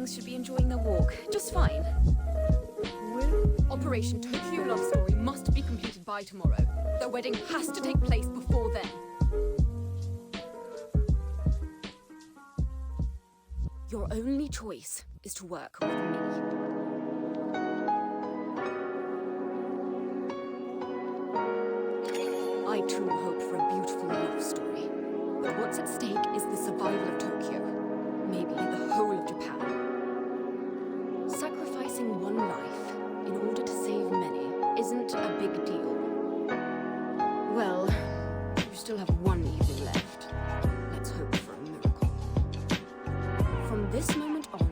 Should be enjoying their walk just fine. Operation Tokyo Love Story must be completed by tomorrow. Their wedding has to take place before then. Your only choice is to work with me. I too hope for a beautiful love story. But what's at stake is the survival of Tokyo. Maybe the whole of Japan. Sacrificing one life in order to save many isn't a big deal. Well, you still have one evening left. Let's hope for a miracle. From this moment on,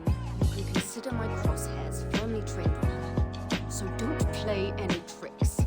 you can consider my crosshairs firmly trained on her. So don't play any tricks.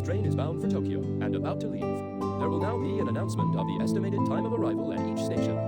This train is bound for Tokyo and about to leave. There will now be an announcement of the estimated time of arrival at each station.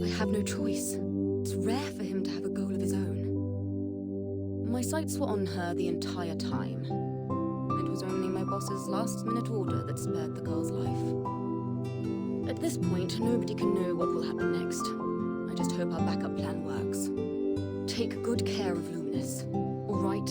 I have no choice. It's rare for him to have a goal of his own. My sights were on her the entire time. It was only my boss's last-minute order that spared the girl's life. At this point, nobody can know what will happen next. I just hope our backup plan works. Take good care of Luminous, all right?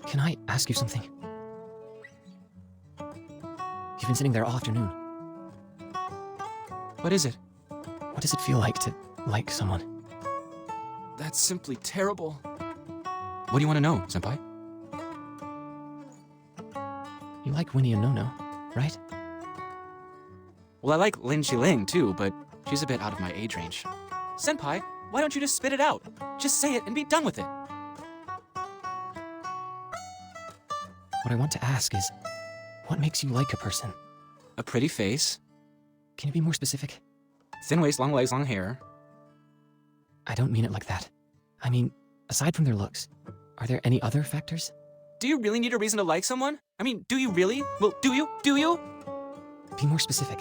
Can I ask you something? You've been sitting there all afternoon. What is it? What does it feel like to like someone? That's simply terrible. What do you want to know, Senpai? You like Winnie and Nono, right? Well, I like Lin Qiling too, but she's a bit out of my age range. Senpai, why don't you just spit it out? Just say it and be done with it. What I want to ask is, what makes you like a person? A pretty face, Can you be more specific? thin waist, long legs, long hair. I don't mean it like that. I mean, aside from their looks, are there any other factors? Do you really need a reason to like someone? I mean, do you really? Well, do you? Do you? Be more specific.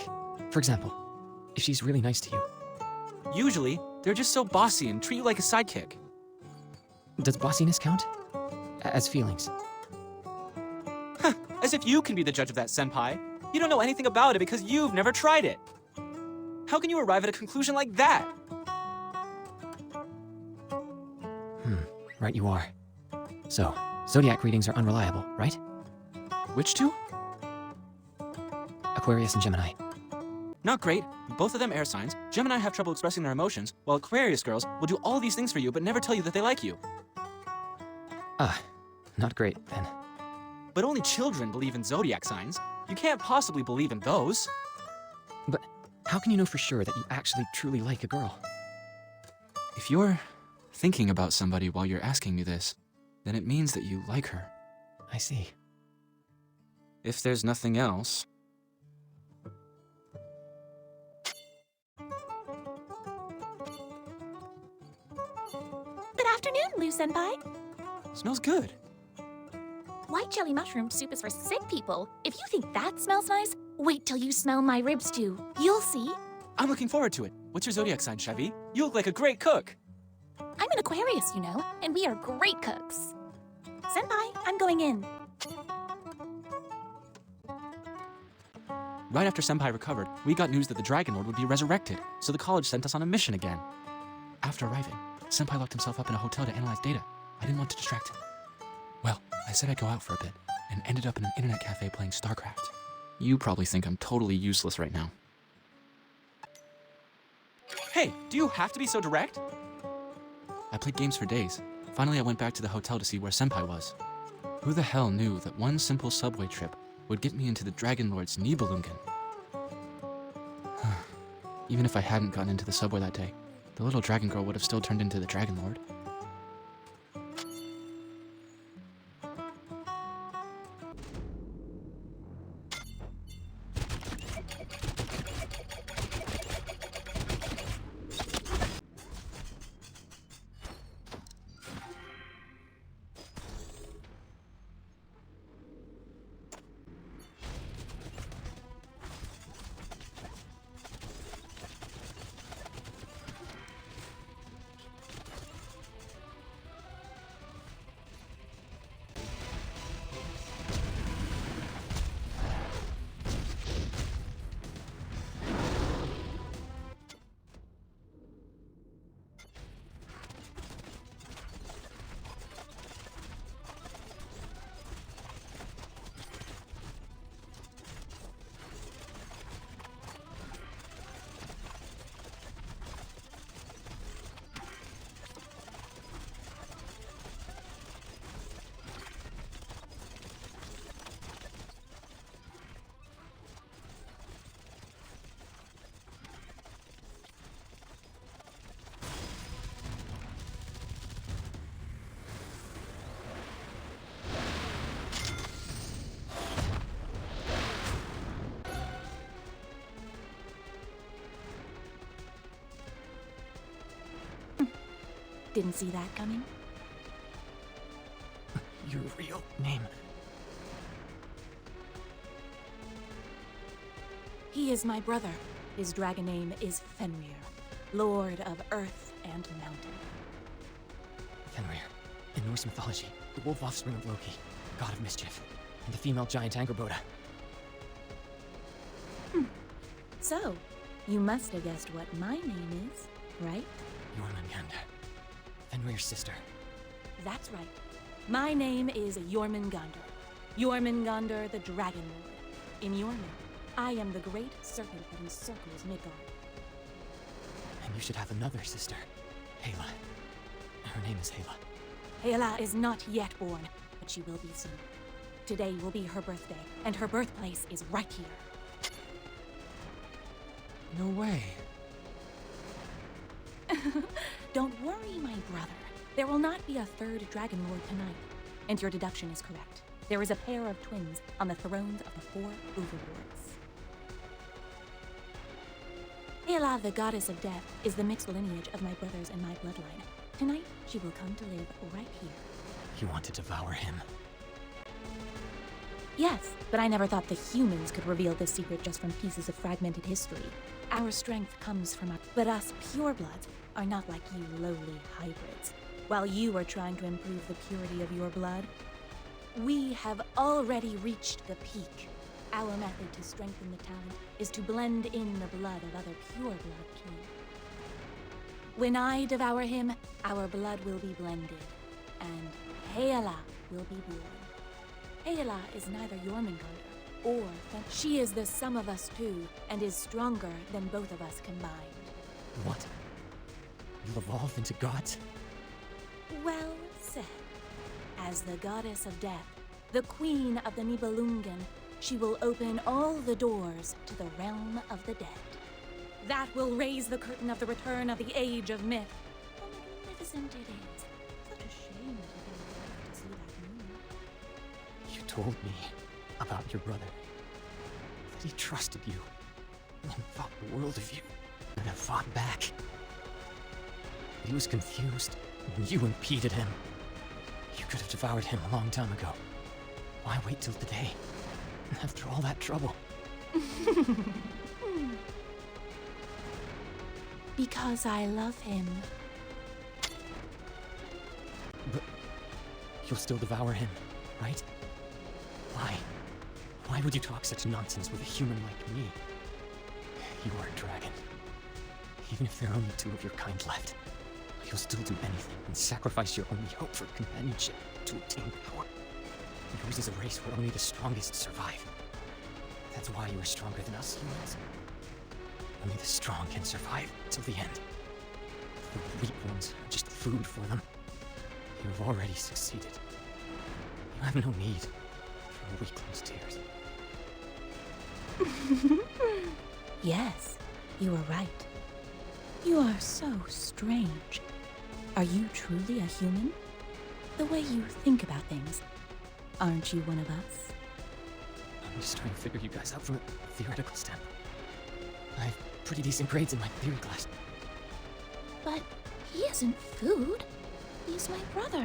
For example, if she's really nice to you, Usually, they're just so bossy and treat you like a sidekick. does bossiness count? As feelings? As if you can be the judge of that, Senpai. You don't know anything about it because you've never tried it. How can you arrive at a conclusion like that? Right you are. So, zodiac readings are unreliable, right? Which two? Aquarius and Gemini. Not great. Both of them air signs. Gemini have trouble expressing their emotions, while Aquarius girls will do all these things for you but never tell you that they like you. Ah, not great then. But only children believe in zodiac signs. You can't possibly believe in those. But how can you know for sure that you actually truly like a girl? If you're thinking about somebody while you're asking me this, then it means that you like her. I see. If there's nothing else... Good afternoon, Lou Senpai. Smells good. White jelly mushroom soup is for sick people. If you think that smells nice, wait till you smell my rib stew. You'll see. I'm looking forward to it. What's your zodiac sign, Chevy? You look like a great cook. I'm an Aquarius, you know, and we are great cooks. Senpai, I'm going in. Right after Senpai recovered, we got news that the Dragon Lord would be resurrected, so the college sent us on a mission again. After arriving, Senpai locked himself up in a hotel to analyze data. I didn't want to distract him. Well, I said I'd go out for a bit, and ended up in an internet cafe playing StarCraft. You probably think I'm totally useless right now. Hey, do you have to be so direct? I played games for days. Finally, I went back to the hotel to see where Senpai was. Who the hell knew that one simple subway trip would get me into the Dragon Lord's Nibelungen? Even if I hadn't gotten into the subway that day, the little dragon girl would have still turned into the Dragon Lord. Didn't see that coming. Your real name. He is my brother. His dragon name is Fenrir, Lord of Earth and Mountain. Fenrir. In Norse mythology, the wolf offspring of Loki, god of mischief, and the female giant Angerboda. So, you must have guessed what my name is, right? Jormungandr. Fenrir's sister. That's right. My name is Jormungandr. Jormungandr the Dragon Lord. In Jormung, I am the great serpent that encircles Midgard. And you should have another sister, Hela. Her name is Hela. Hela is not yet born, but she will be soon. Today will be her birthday, and her birthplace is right here. No way. Don't worry, my brother. There will not be a third Dragon Lord tonight. And your deduction is correct. There is a pair of twins on the thrones of the four overlords. Hela, the goddess of death, is the mixed lineage of my brothers and my bloodline. Tonight, she will come to live right here. You want to devour him? Yes, but I never thought the humans could reveal this secret just from pieces of fragmented history. Our strength comes from but us purebloods are not like you lowly hybrids. While you are trying to improve the purity of your blood, we have already reached the peak. Our method to strengthen the talent is to blend in the blood of other pureblood kin. When I devour him, our blood will be blended, and Hela will be born. Hela is neither Jormungandr or she is the sum of us two, and is stronger than both of us combined. What? You'll evolve into gods? Well said. As the goddess of death, the queen of the Nibelungen, she will open all the doors to the realm of the dead. That will raise the curtain of the return of the age of myth. How magnificent it is. Such a shame that you didn't live to see that moon. You told me about your brother. That he trusted you and thought the world of you and have fought back. He was confused and you impeded him. You could have devoured him a long time ago. Why wait till today? After all that trouble. Because I love him. But you'll still devour him, right? Why? Why would you talk such nonsense with a human like me? You are a dragon. Even if there are only two of your kind left, you'll still do anything and sacrifice your only hope for companionship to obtain power. Yours is a race where only the strongest survive. That's why you are stronger than us humans. Only the strong can survive till the end. The weak ones are just food for them. You have already succeeded. You have no need for a weakling's tears. Yes, you are right. You are so strange. Are you truly a human? The way you think about things. Aren't you one of us? I'm just trying to figure you guys out from a theoretical standpoint. I have pretty decent grades in my theory class. But he isn't food. He's my brother.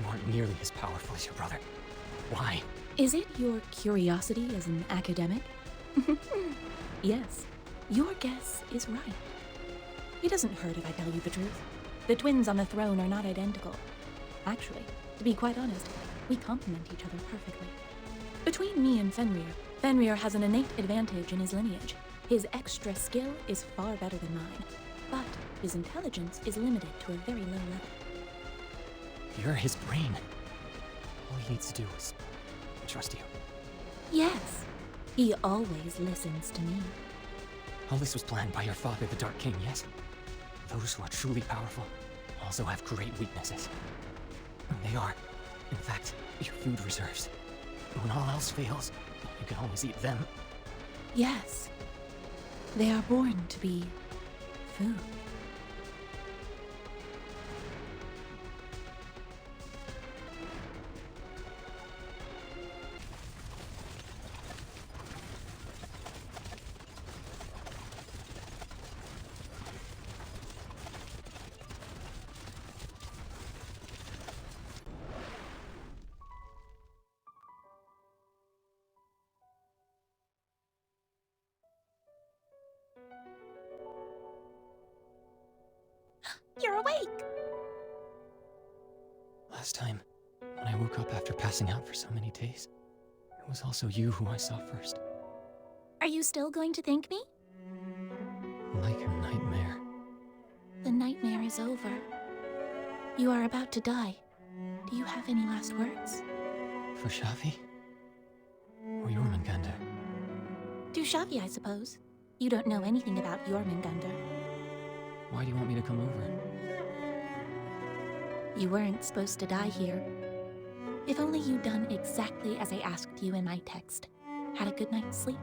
You aren't nearly as powerful as your brother. Why? Is it your curiosity as an academic? Yes, your guess is right. It doesn't hurt if I tell you the truth. The twins on the throne are not identical. Actually, to be quite honest, we complement each other perfectly. Between me and Fenrir, Fenrir has an innate advantage in his lineage. His extra skill is far better than mine, but his intelligence is limited to a very low level. You're his brain. All he needs to do is trust you. Yes, he always listens to me. All this was planned by your father, the Dark King, yes? Those who are truly powerful also have great weaknesses. And they are, in fact, your food reserves. When all else fails, you can always eat them. Yes, they are born to be food. You're awake! Last time, when I woke up after passing out for so many days, it was also you who I saw first. Are you still going to thank me? Like a nightmare. The nightmare is over. You are about to die, Do you have any last words? For Shafi? Or Jormungandr? To Shavi, I suppose. You don't know anything about Jormungandr. Why do you want me to come over? You weren't supposed to die here. If only you'd done exactly as I asked you in my text. Had a good night's sleep.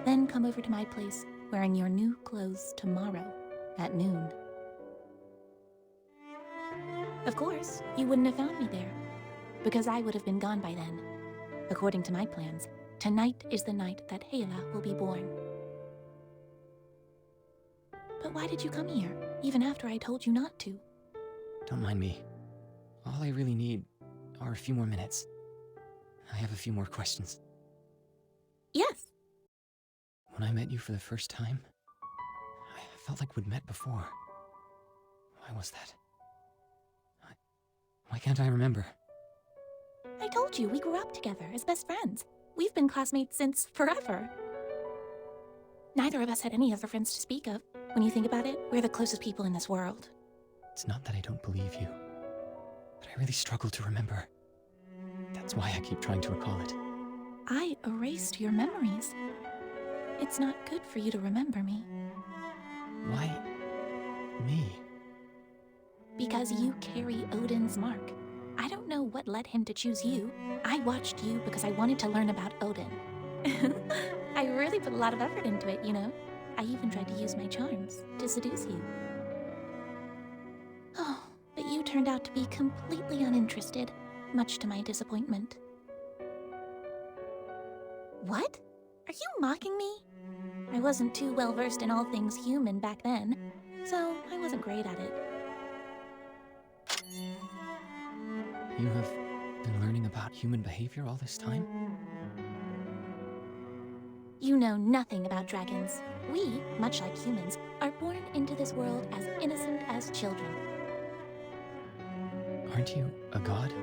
Then come over to my place, wearing your new clothes tomorrow, at noon. Of course, you wouldn't have found me there, because I would have been gone by then. According to my plans, tonight is the night that Hela will be born. But why did you come here, even after I told you not to? Don't mind me. All I really need are a few more minutes. I have a few more questions. Yes. When I met you for the first time, I felt like we'd met before. Why was that? Why can't I remember? I told you we grew up together as best friends. We've been classmates since forever. Neither of us had any other friends to speak of. When you think about it, we're the closest people in this world. It's not that I don't believe you, but I really struggle to remember. That's why I keep trying to recall it. I erased your memories. It's not good for you to remember me. Why me? Because you carry Odin's mark. I don't know what led him to choose you. I watched you because I wanted to learn about Odin. I really put a lot of effort into it, you know? I even tried to use my charms to seduce you. Oh, but you turned out to be completely uninterested, much to my disappointment. What? Are you mocking me? I wasn't too well versed in all things human back then, so I wasn't great at it. You have been learning about human behavior all this time? You know nothing about dragons. We, much like humans, are born into this world as innocent as children. Aren't you a god?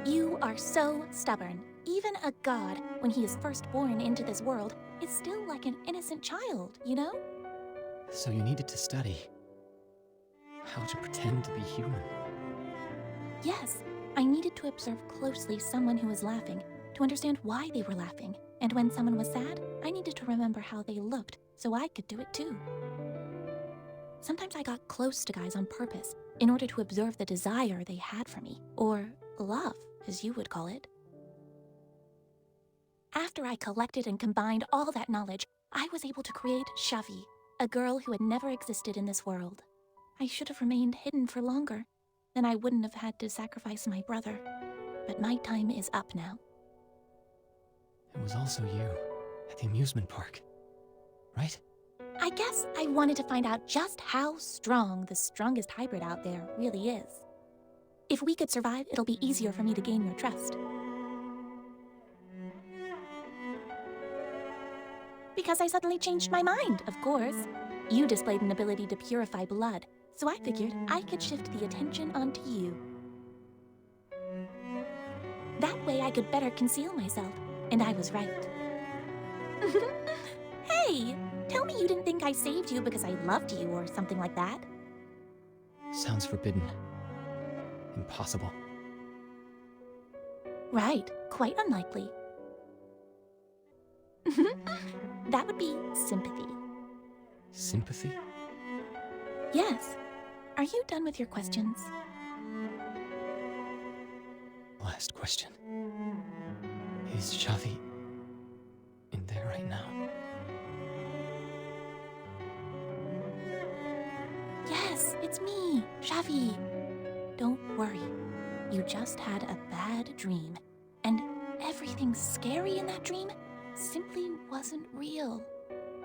You are so stubborn. Even a god, when he is first born into this world, is still like an innocent child, you know? So you needed to study how to pretend to be human. Yes, I needed to observe closely someone who was laughing, to understand why they were laughing. And when someone was sad, I needed to remember how they looked, so I could do it too. Sometimes I got close to guys on purpose, in order to observe the desire they had for me, or love, as you would call it. After I collected and combined all that knowledge, I was able to create Shavi, a girl who had never existed in this world. I should have remained hidden for longer, then I wouldn't have had to sacrifice my brother. But my time is up now. It was also you at the amusement park, right? I guess I wanted to find out just how strong the strongest hybrid out there really is. If we could survive, it'll be easier for me to gain your trust. Because I suddenly changed my mind, of course. You displayed an ability to purify blood, so I figured I could shift the attention onto you. That way I could better conceal myself, and I was right. Hey, tell me you didn't think I saved you because I loved you or something like that. Sounds forbidden. Impossible. Right, quite unlikely. That would be sympathy. Sympathy? Yes. Are you done with your questions? Last question. Is Shavi in there right now? Yes, it's me, Shavi. Don't worry. You just had a bad dream, and everything scary in that dream simply wasn't real.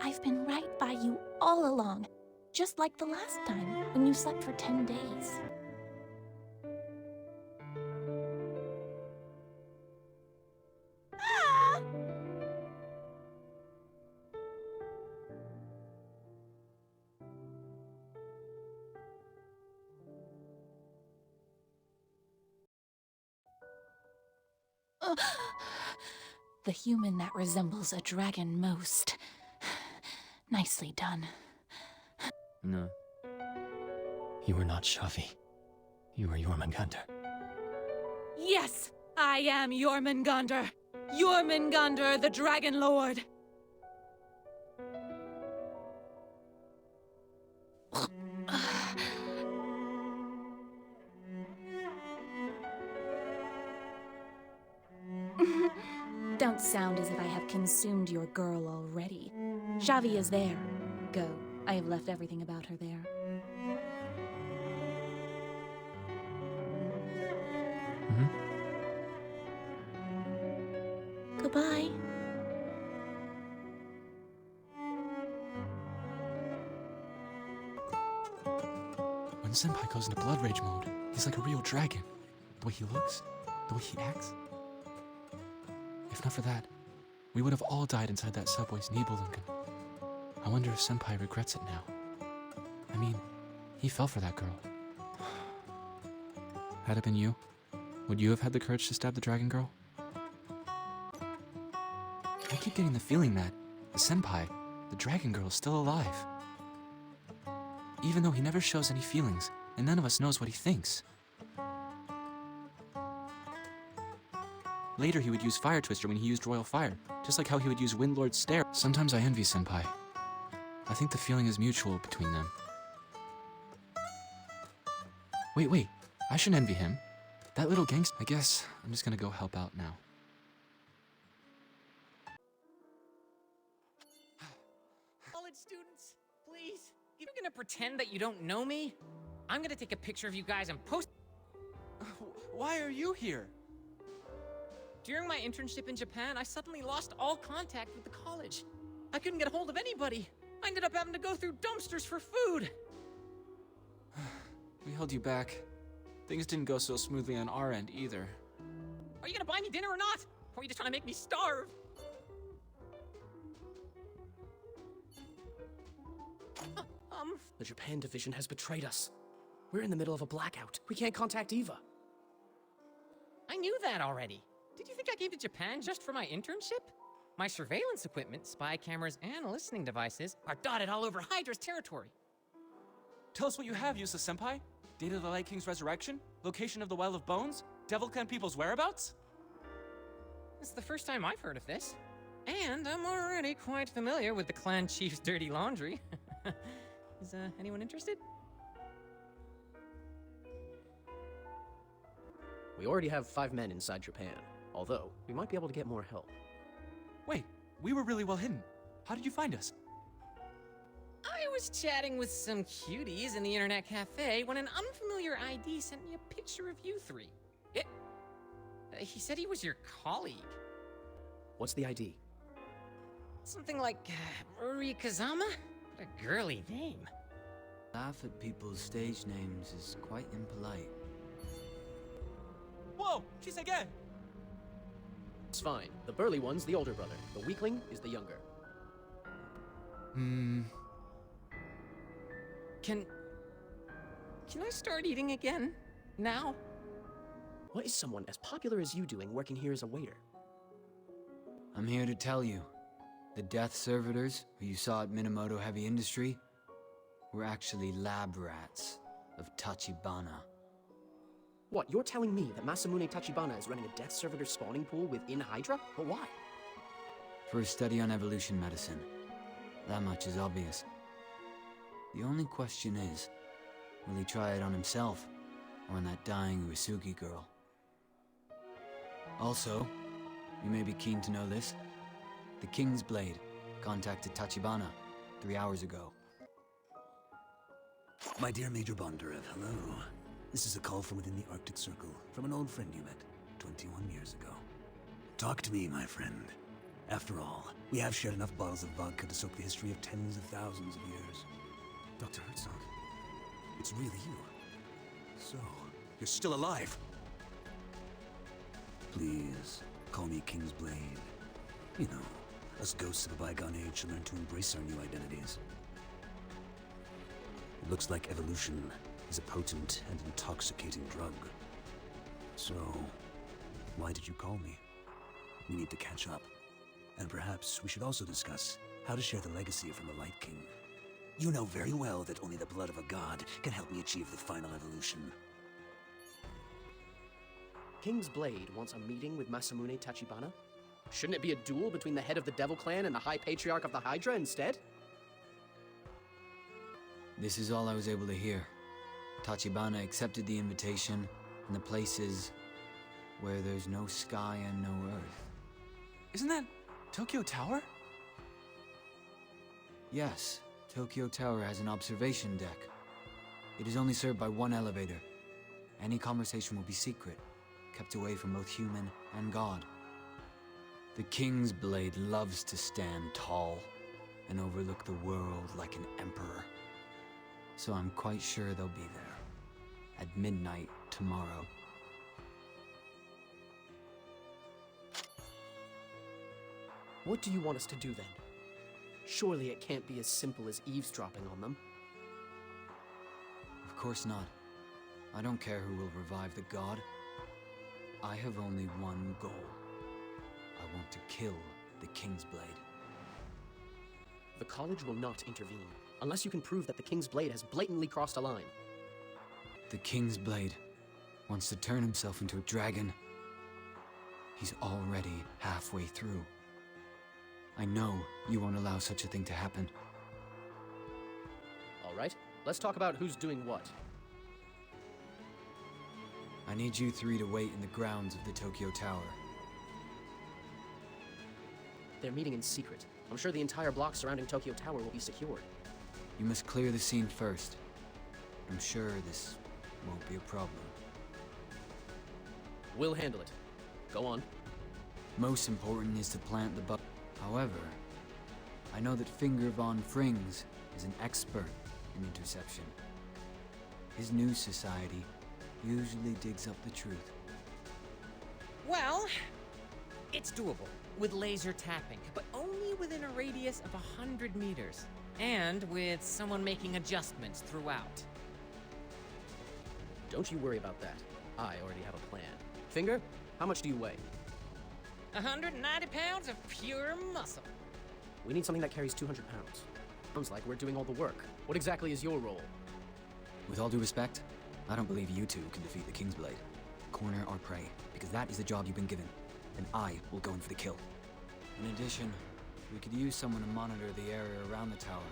I've been right by you all along, just like the last time when you slept for 10 days. Ah! The human that resembles a dragon most. Nicely done. No. You were not Shavi. You were Jormungandr. Yes, I am Jormungandr. Jormungandr, the Dragon Lord. Don't sound as if I have consumed your girl already. Xavi is there. Go. I have left everything about her there. Goodbye. When Senpai goes into blood rage mode, he's like a real dragon. The way he looks, the way he acts. If not for that, we would have all died inside that subway's Nibelungen. I wonder if Senpai regrets it now. I mean, he fell for that girl. Had it been you, would you have had the courage to stab the dragon girl? I keep getting the feeling that the Senpai, the dragon girl, is still alive. Even though he never shows any feelings, and none of us knows what he thinks. Later, he would use Fire Twister when he used Royal Fire, just like how he would use Windlord's Stare. Sometimes I envy Senpai. I think the feeling is mutual between them. Wait, I shouldn't envy him. That little gangster. I guess I'm just gonna go help out now. College students, please. You're gonna pretend that you don't know me? I'm gonna take a picture of you guys and post. Why are you here? During my internship in Japan, I suddenly lost all contact with the college. I couldn't get a hold of anybody. I ended up having to go through dumpsters for food. We held you back. Things didn't go so smoothly on our end either. Are you gonna buy me dinner or not? Or are you just trying to make me starve? The Japan division has betrayed us. We're in the middle of a blackout. We can't contact Eva. I knew that already. Did you think I came to Japan just for my internship? My surveillance equipment, spy cameras, and listening devices are dotted all over Hydra's territory. Tell us what you have, Yusa Senpai. Date of the Light King's resurrection? Location of the Well of Bones? Devil Clan people's whereabouts? This is the first time I've heard of this. And I'm already quite familiar with the clan chief's dirty laundry. Is anyone interested? We already have 5 men inside Japan, although we might be able to get more help. Wait, we were really well hidden. How did you find us? I was chatting with some cuties in the internet cafe when an unfamiliar ID sent me a picture of you three. He said he was your colleague. What's the ID? Something like Uri Kazama? What a girly name. Laugh at people's stage names is quite impolite. Whoa, she's again! It's fine. The burly one's the older brother. The weakling is the younger. Can I start eating again? Now? What is someone as popular as you doing working here as a waiter? I'm here to tell you, the death servitors who you saw at Minamoto Heavy Industry were actually lab rats of Tachibana. What, you're telling me that Masamune Tachibana is running a death servitor spawning pool within Hydra? But why? For a study on evolution medicine. That much is obvious. The only question is, will he try it on himself, or on that dying Uesugi girl? Also, you may be keen to know this. The King's Blade contacted Tachibana 3 hours ago. My dear Major Bondarev, hello. This is a call from within the Arctic Circle, from an old friend you met 21 years ago. Talk to me, my friend. After all, we have shared enough bottles of vodka to soak the history of tens of thousands of years. Dr. Herzog, it's really you. So, you're still alive. Please, call me King's Blade. You know, us ghosts of a bygone age should learn to embrace our new identities. It looks like evolution is a potent and intoxicating drug. So, why did you call me? We need to catch up. And perhaps we should also discuss how to share the legacy from the Light King. You know very well that only the blood of a god can help me achieve the final evolution. King's Blade wants a meeting with Masamune Tachibana? Shouldn't it be a duel between the head of the Devil Clan and the High Patriarch of the Hydra instead? This is all I was able to hear. Tachibana accepted the invitation, and the place is where there's no sky and no earth. Isn't that Tokyo Tower? Yes, Tokyo Tower has an observation deck. It is only served by one elevator. Any conversation will be secret, kept away from both human and god. The King's Blade loves to stand tall and overlook the world like an emperor. So I'm quite sure they'll be there at midnight tomorrow. What do you want us to do then? Surely it can't be as simple as eavesdropping on them. Of course not. I don't care who will revive the god. I have only one goal. I want to kill the King's Blade. The college will not intervene, unless you can prove that the King's Blade has blatantly crossed a line. The King's Blade wants to turn himself into a dragon. He's already halfway through. I know you won't allow such a thing to happen. All right, let's talk about who's doing what. I need you three to wait in the grounds of the Tokyo Tower. They're meeting in secret. I'm sure the entire block surrounding Tokyo Tower will be secured. You must clear the scene first. I'm sure this won't be a problem. We'll handle it. Go on. Most important is to plant the bug. However, I know that Finger von Frings is an expert in interception. His news society usually digs up the truth. Well, it's doable with laser tapping, but only within a radius of 100 meters, and with someone making adjustments throughout. Don't you worry about that. I already have a plan. Finger, how much do you weigh? 190 pounds of pure muscle. We need something that carries 200 pounds. Sounds like we're doing all the work. What exactly is your role? With all due respect, I don't believe you two can defeat the King's Blade. Corner or prey, because that is the job you've been given. And I will go in for the kill. In addition, we could use someone to monitor the area around the tower.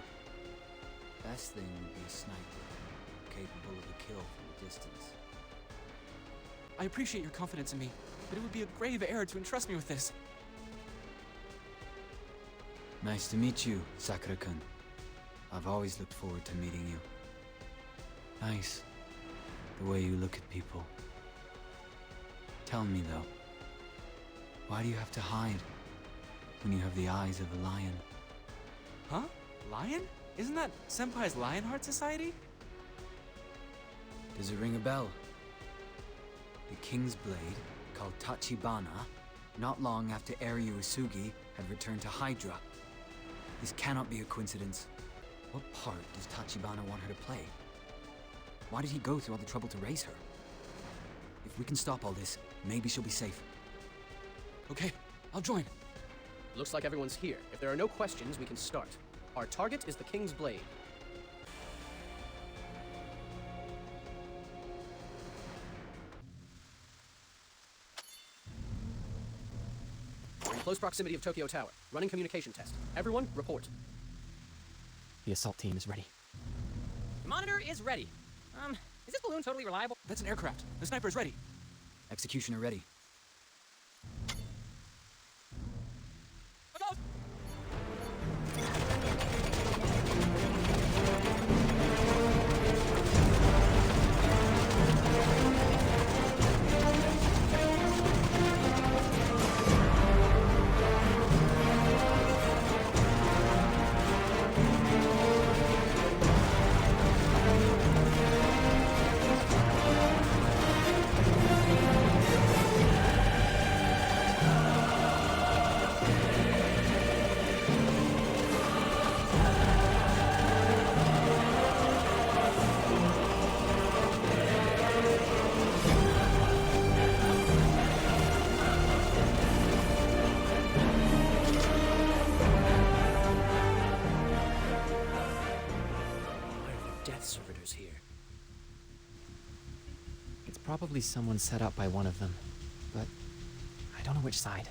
Best thing would be a sniper, capable of a kill from a distance. I appreciate your confidence in me, but it would be a grave error to entrust me with this. Nice to meet you, Sakura-kun. I've always looked forward to meeting you. Nice, the way you look at people. Tell me, though, why do you have to hide when you have the eyes of a lion? Huh? Lion? Isn't that Senpai's Lionheart Society? Does it ring a bell? The King's Blade, called Tachibana, not long after Eri Uesugi had returned to Hydra. This cannot be a coincidence. What part does Tachibana want her to play? Why did he go through all the trouble to raise her? If we can stop all this, maybe she'll be safe. Okay, I'll join. Looks like everyone's here. If there are no questions, we can start. Our target is the King's Blade. We're in close proximity of Tokyo Tower. Running communication test. Everyone, report. The assault team is ready. The monitor is ready. Is this balloon totally reliable? That's an aircraft. The sniper is ready. Executioner ready. Look out! It's probably someone set up by one of them. don't know which side.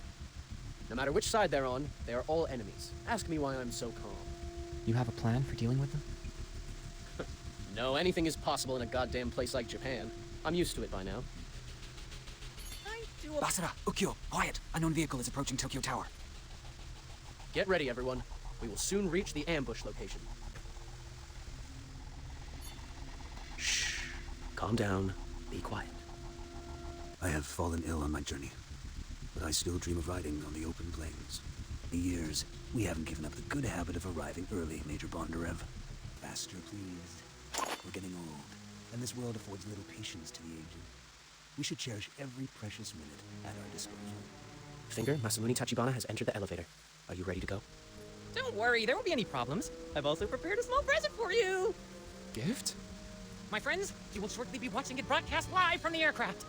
No matter which side they're on, they are all enemies. Ask me why I'm so calm. You have a plan for dealing with them? No, anything is possible in a goddamn place like Japan. I'm used to it by now. I do Basara, Ukyo, quiet! Unknown vehicle is approaching Tokyo Tower. Get ready, everyone. We will soon reach the ambush location. Shh. Calm down. Be quiet. I have fallen ill on my journey, but I still dream of riding on the open plains. For years, we haven't given up the good habit of arriving early, Major Bondarev. Faster, please. We're getting old, and this world affords little patience to the aged. We should cherish every precious minute at our disposal. Finger, Masamune Tachibana has entered the elevator. Are you ready to go? Don't worry, there won't be any problems. I've also prepared a small present for you. Gift? My friends, you will shortly be watching it broadcast live from the aircraft.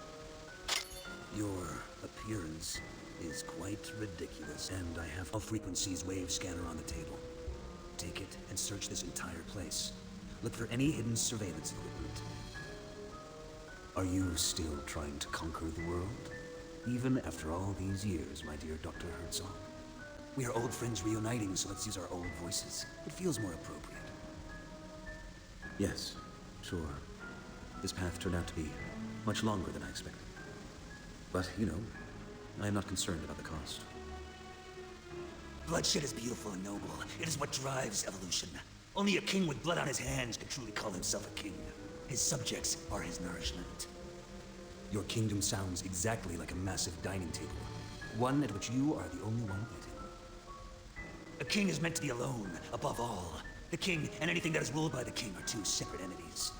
Your appearance is quite ridiculous, and I have a frequencies wave scanner on the table. Take it and search this entire place. Look for any hidden surveillance equipment. Are you still trying to conquer the world? Even after all these years, my dear Dr. Herzog. We are old friends reuniting, so let's use our old voices. It feels more appropriate. Yes, sure. This path turned out to be much longer than I expected. But, you know, I am not concerned about the cost. Bloodshed is beautiful and noble. It is what drives evolution. Only a king with blood on his hands can truly call himself a king. His subjects are his nourishment. Your kingdom sounds exactly like a massive dining table. One at which you are the only one eating. A king is meant to be alone, above all. The king and anything that is ruled by the king are two separate entities.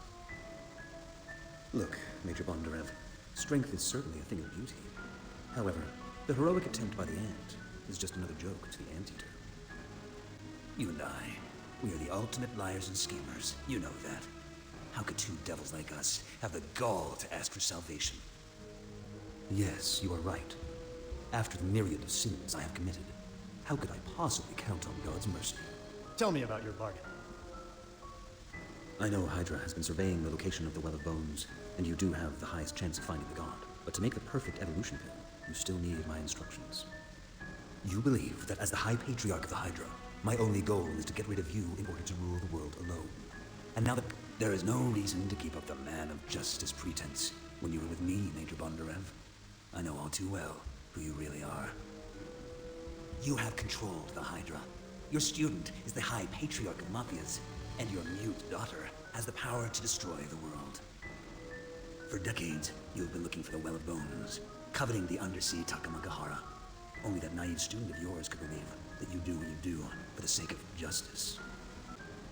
Look, Major Bondarev, strength is certainly a thing of beauty. However, the heroic attempt by the ant is just another joke to the anteater. You and I, we are the ultimate liars and schemers. You know that. How could two devils like us have the gall to ask for salvation? Yes, you are right. After the myriad of sins I have committed, how could I possibly count on God's mercy? Tell me about your bargain. I know Hydra has been surveying the location of the Well of Bones, and you do have the highest chance of finding the god. But to make the perfect evolution pill, you still need my instructions. You believe that as the High Patriarch of the Hydra, my only goal is to get rid of you in order to rule the world alone. And now that there is no reason to keep up the man of justice pretense when you were with me, Major Bondarev, I know all too well who you really are. You have controlled the Hydra. Your student is the High Patriarch of Mafias, and your mute daughter has the power to destroy the world. For decades, you have been looking for the Well of Bones, coveting the undersea Takamagahara. Only that naive student of yours could believe that you do what you do for the sake of justice.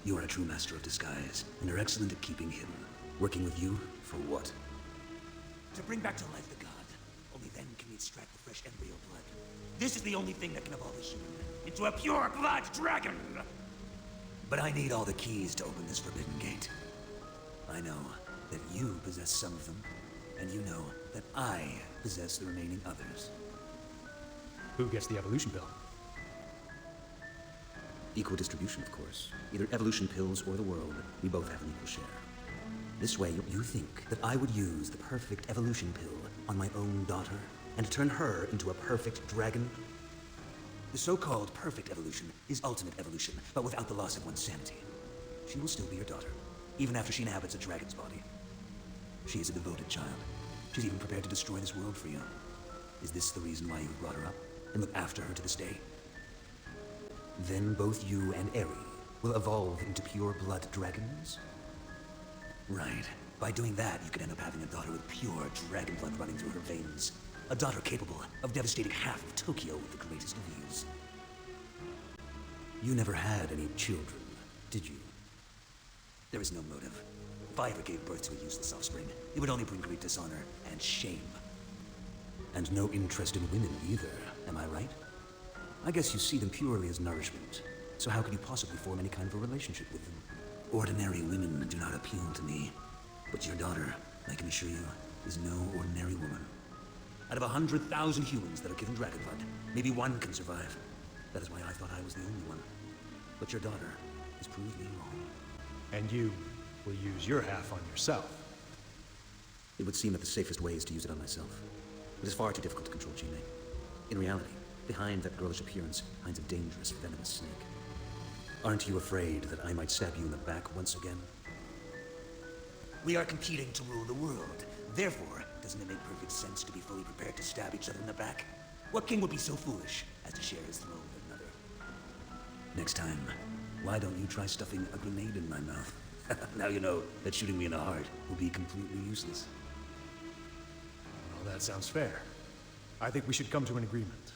You are a true master of disguise, and are excellent at keeping hidden. Working with you, for what? To bring back to life the god. Only then can we extract the fresh embryo blood. This is the only thing that can evolve a human into a pure blood dragon! But I need all the keys to open this forbidden gate. I know that you possess some of them, and you know that I possess the remaining others. Who gets the evolution pill? Equal distribution, of course. Either evolution pills or the world, we both have an equal share. This way, you think that I would use the perfect evolution pill on my own daughter, and turn her into a perfect dragon? The so-called perfect evolution is ultimate evolution, but without the loss of one's sanity. She will still be your daughter, even after she inhabits a dragon's body. She is a devoted child. She's even prepared to destroy this world for you. Is this the reason why you brought her up, and look after her to this day? Then both you and Eri will evolve into pure blood dragons? Right. By doing that, you could end up having a daughter with pure dragon blood running through her veins. A daughter capable of devastating half of Tokyo with the greatest of ease. You never had any children, did you? There is no motive. If I ever gave birth to a useless offspring, it would only bring great dishonor and shame. And no interest in women either, am I right? I guess you see them purely as nourishment. So how could you possibly form any kind of a relationship with them? Ordinary women do not appeal to me. But your daughter, I can assure you, is no ordinary woman. Out of 100,000 humans that are given dragon blood, maybe one can survive. That is why I thought I was the only one. But your daughter has proved me wrong. And you will use your half on yourself. It would seem that the safest way is to use it on myself. It is far too difficult to control Jinmei. In reality, behind that girlish appearance hides a dangerous, venomous snake. Aren't you afraid that I might stab you in the back once again? We are competing to rule the world. Therefore, doesn't it make perfect sense to be fully prepared to stab each other in the back? What king would be so foolish as to share his throne with another? Next time, why don't you try stuffing a grenade in my mouth? Now you know that shooting me in the heart will be completely useless. Well, that sounds fair. I think we should come to an agreement.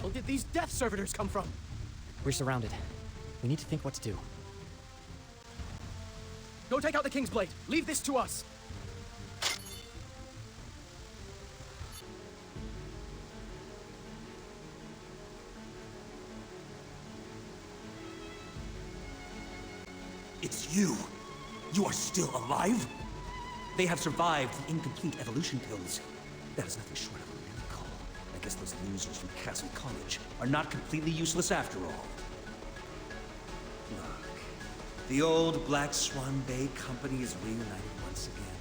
Where did these death servitors come from? We're surrounded. We need to think what to do. Go take out the King's Blade. Leave this to us. It's you! You are still alive? They have survived the incomplete evolution pills. That is nothing short of a miracle. I guess those losers from Castle College are not completely useless after all. Look, the old Black Swan Bay Company is reunited once again.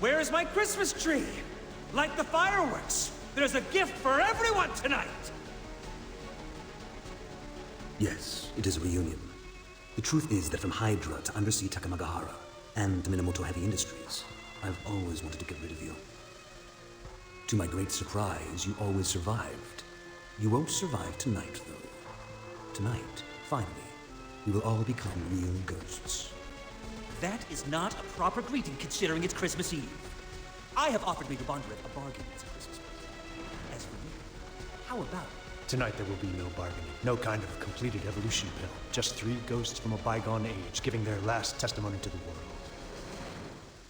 Where is my Christmas tree? Like the fireworks! There's a gift for everyone tonight! Yes, it is a reunion. The truth is that from Hydra to Undersea Takamagahara and to Minamoto Heavy Industries, I've always wanted to get rid of you. To my great surprise, you always survived. You won't survive tonight, though. Tonight, finally, we will all become real ghosts. That is not a proper greeting considering it's Christmas Eve. I have offered Major Bondureth a bargain as a Christmas present. As for you, how about Tonight there will be no bargaining, no kind of completed evolution pill. Just 3 ghosts from a bygone age giving their last testimony to the world.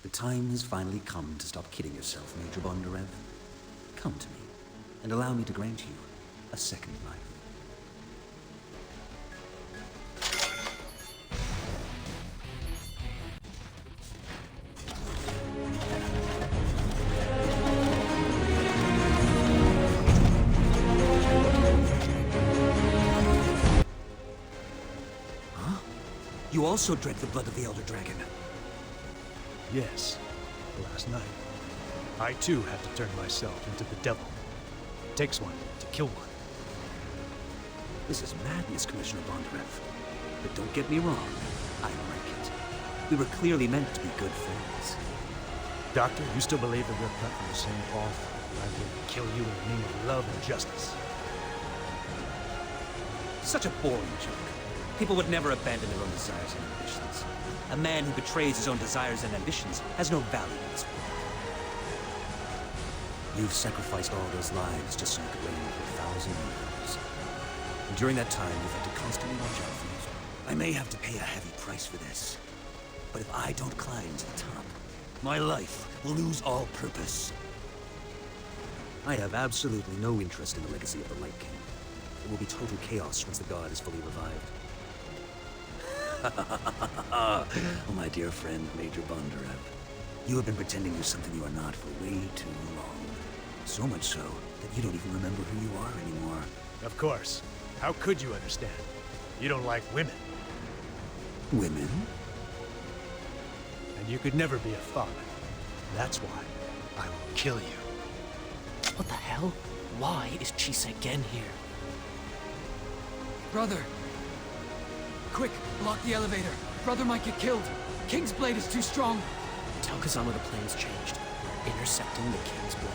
the time has finally come to stop kidding yourself, Major Bondarev? Come to me, and allow me to grant you a second life. You also drank the blood of the Elder Dragon. Yes, last night. I too had to turn myself into the devil. It takes one to kill one. This is madness, Commissioner Bondarev. But don't get me wrong, I like it. We were clearly meant to be good friends. Doctor, you still believe that we're cut from the same cloth? I will kill you in the name of love and justice. Such a boring joke. People would never abandon their own desires and ambitions. A man who betrays his own desires and ambitions has no value in this world. You've sacrificed all those lives just so you could reign for 1,000 years. And during that time, you've had to constantly watch out for yourself. I may have to pay a heavy price for this, but if I don't climb to the top, my life will lose all purpose. I have absolutely no interest in the legacy of the Light King. It will be total chaos once the god is fully revived. Oh, my dear friend, Major Bondarev. You have been pretending you're something you are not for way too long. So much so that you don't even remember who you are anymore. Of course. How could you understand? You don't like women. Women? And you could never be a father. That's why I will kill you. What the hell? Why is Chiseigen here? Brother! Quick, block the elevator. Brother might get killed. King's Blade is too strong. Tell Kazama the plan's changed. We're intercepting the King's Blade.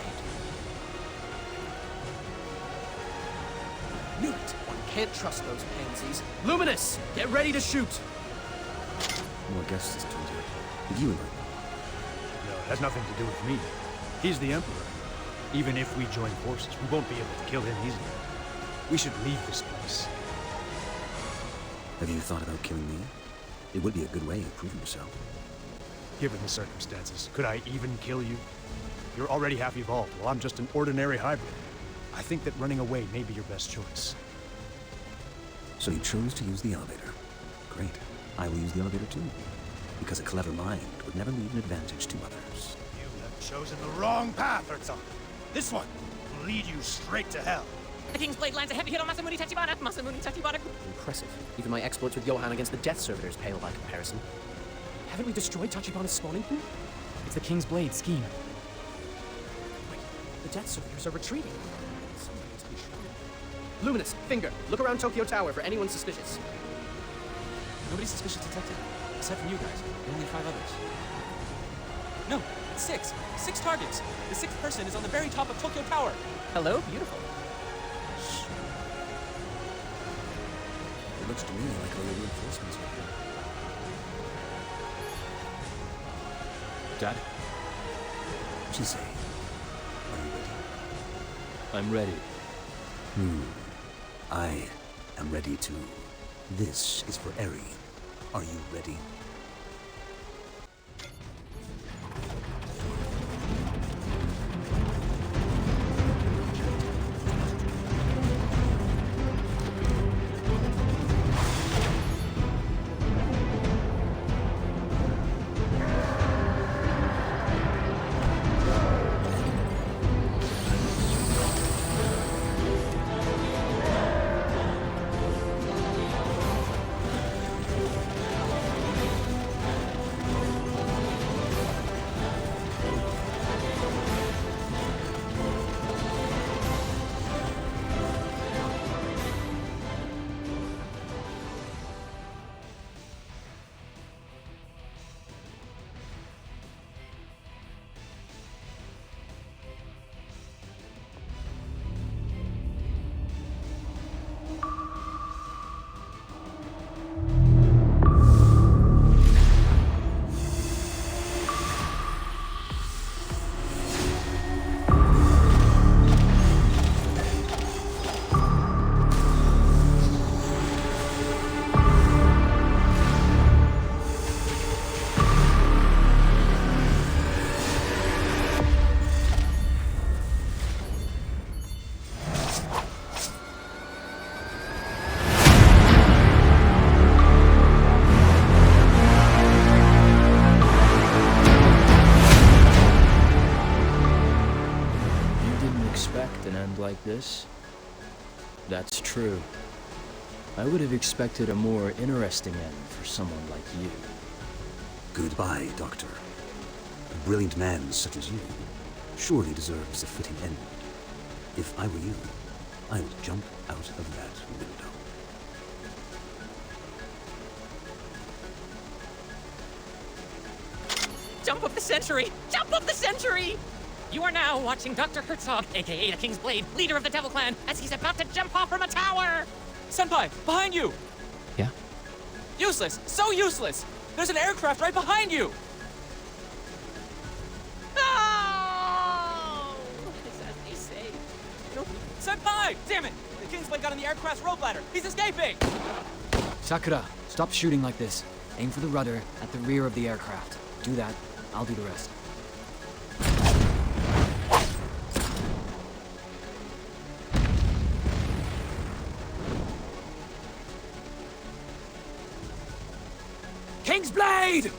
Knew it! One can't trust those pansies. Luminous! Get ready to shoot! More guests, as it turns out. Did you invite them? No, it has nothing to do with me. He's the Emperor. Even if we join forces, we won't be able to kill him easily. We should leave this place. Have you thought about killing me? It would be a good way of proving yourself. Given the circumstances, could I even kill you? You're already half evolved, while I'm just an ordinary hybrid. I think that running away may be your best choice. So you chose to use the elevator. Great. I will use the elevator too. Because a clever mind would never leave an advantage to others. You have chosen the wrong path, Herzog. This one will lead you straight to hell. The King's Blade lands a heavy hit on Masamune Tachibana. Masamune Tachibana. Impressive. Even my exploits with Johann against the Death Servitors pale by comparison. Haven't we destroyed Tachibana's spawning pool? It's the King's Blade scheme. Wait, the Death Servitors are retreating. Somebody must be shrine. Luminous, Finger, look around Tokyo Tower for anyone suspicious. Nobody's suspicious detected, except from you guys, and only 5 others. No, it's 6. 6 targets. The 6th person is on the very top of Tokyo Tower. Hello, beautiful. It looks to me like all your reinforcements are here. Dad, What'd you say? Are you ready? I'm ready. I am ready too. This is for Eri. Are you ready? Like this? That's true. I would have expected a more interesting end for someone like you. Goodbye, Doctor. A brilliant man such as you surely deserves a fitting end. If I were you, I would jump out of that window. Jump up the century! Jump up the century! You are now watching Dr. Herzog, aka the King's Blade, leader of the Devil Clan, as he's about to jump off from a tower! Senpai, behind you! Yeah? Useless! So useless! There's an aircraft right behind you! No! As they say. No. Senpai! Damn it! The King's Blade got on the aircraft's rope ladder! He's escaping! Sakura, stop shooting like this. Aim for the rudder at the rear of the aircraft. Do that. I'll do the rest. King's Blade!